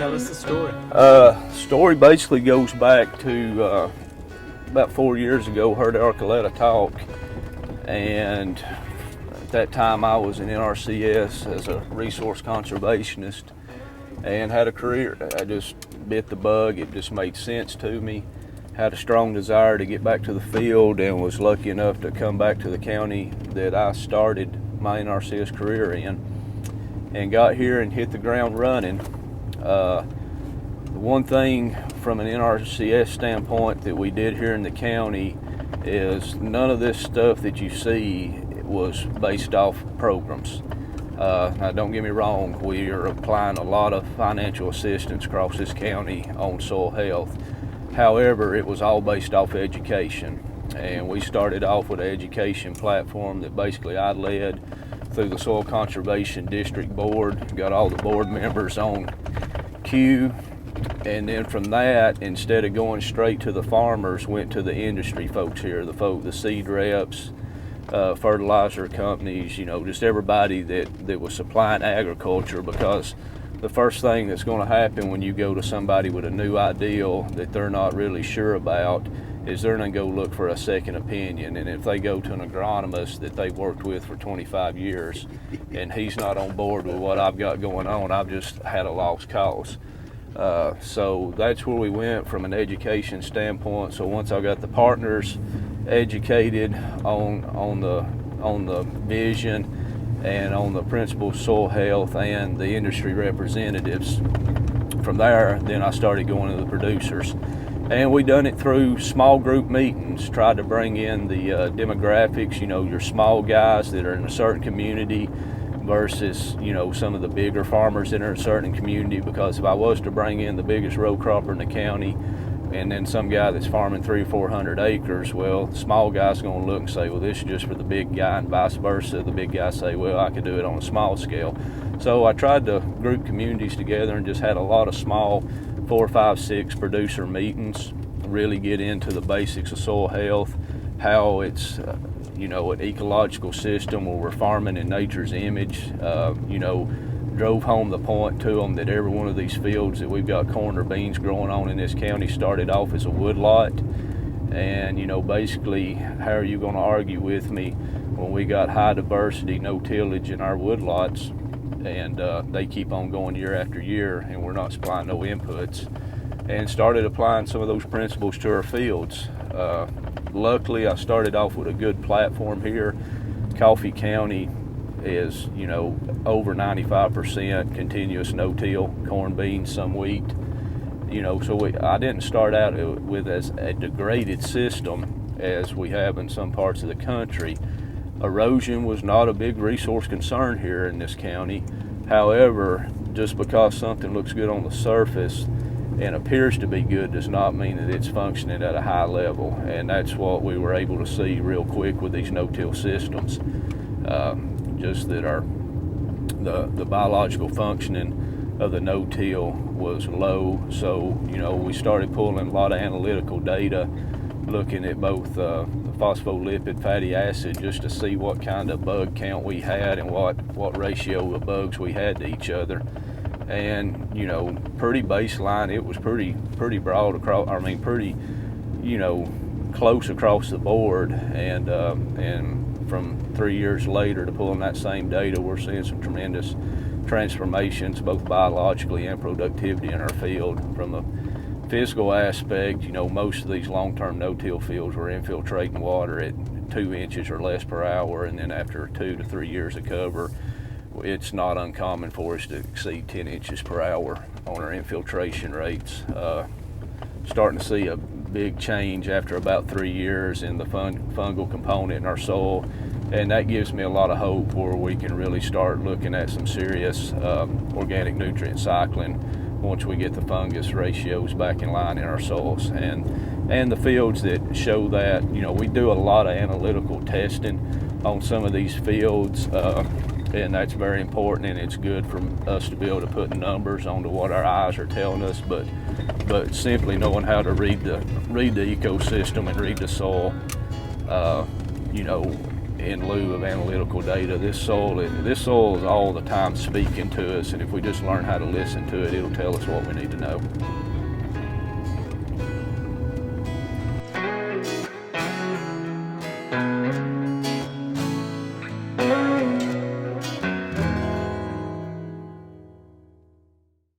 Tell us the story. Story basically goes back to about 4 years ago. Heard Archuleta talk, and at that time I was in NRCS as a resource conservationist and had a career. I just bit the bug. It just made sense to me. Had a strong desire to get back to the field and was lucky enough to come back to the county that I started my NRCS career in, and got here and hit the ground running. The one thing from an NRCS standpoint that we did here in the county is none of this stuff that you see was based off programs. Now don't get me wrong, we are applying a lot of financial assistance across this county on soil health. However, it was all based off education, and we started off with an education platform that basically I led through the Soil Conservation District Board, got all the board members on cue, and then from that, instead of going straight to the farmers, went to the industry folks here, the seed reps, fertilizer companies, just everybody that was supplying agriculture, because the first thing that's going to happen when you go to somebody with a new ideal that they're not really sure about is they're going to go look for a second opinion. And if they go to an agronomist that they've worked with for 25 years and he's not on board with what I've got going on, I've just had a lost cause. So that's where we went from an education standpoint. So once I got the partners educated on the vision and on the principles of soil health and the industry representatives, from there, then I started going to the producers. And we done it through small group meetings, tried to bring in the demographics, your small guys that are in a certain community versus, some of the bigger farmers that are in a certain community, because if I was to bring in the biggest row cropper in the county and then some guy that's farming 300 or 400 acres, well, the small guy's going to look and say, well, this is just for the big guy, and vice versa. The big guy say, well, I could do it on a small scale. So I tried to group communities together and just had a lot of small 4, 5, 6 producer meetings, really get into the basics of soil health, how it's an ecological system where we're farming in nature's image. Drove home the point to them that every one of these fields that we've got corn or beans growing on in this county started off as a woodlot. And, basically, how are you going to argue with me when we got high diversity, no tillage in our woodlots, and they keep on going year after year and we're not supplying no inputs? And started applying some of those principles to our fields. Luckily, I started off with a good platform here. Coffee County is, over 95% continuous no-till, corn, beans, some wheat. So I didn't start out with as a degraded system as we have in some parts of the country. Erosion was not a big resource concern here in this county. However, just because something looks good on the surface and appears to be good does not mean that it's functioning at a high level. And that's what we were able to see real quick with these no-till systems. Just that the biological functioning of the no-till was low. So, we started pulling a lot of analytical data, looking at both the phospholipid fatty acid just to see what kind of bug count we had and what ratio of bugs we had to each other. And, pretty baseline, it was pretty broad across, pretty, close across the board. And from 3 years later to pulling that same data, we're seeing some tremendous transformations, both biologically and productivity in our field. From the physical aspect, most of these long-term no-till fields were infiltrating water at 2 inches or less per hour, and then after 2 to 3 years of cover, it's not uncommon for us to exceed 10 inches per hour on our infiltration rates. Starting to see a big change after about 3 years in the fungal component in our soil, and that gives me a lot of hope where we can really start looking at some serious organic nutrient cycling once we get the fungus ratios back in line in our soils. And the fields that show that, we do a lot of analytical testing on some of these fields, and that's very important, and it's good for us to be able to put numbers onto what our eyes are telling us, but simply knowing how to read the ecosystem and read the soil, in lieu of analytical data. This soil is all the time speaking to us, and if we just learn how to listen to it, it'll tell us what we need to know.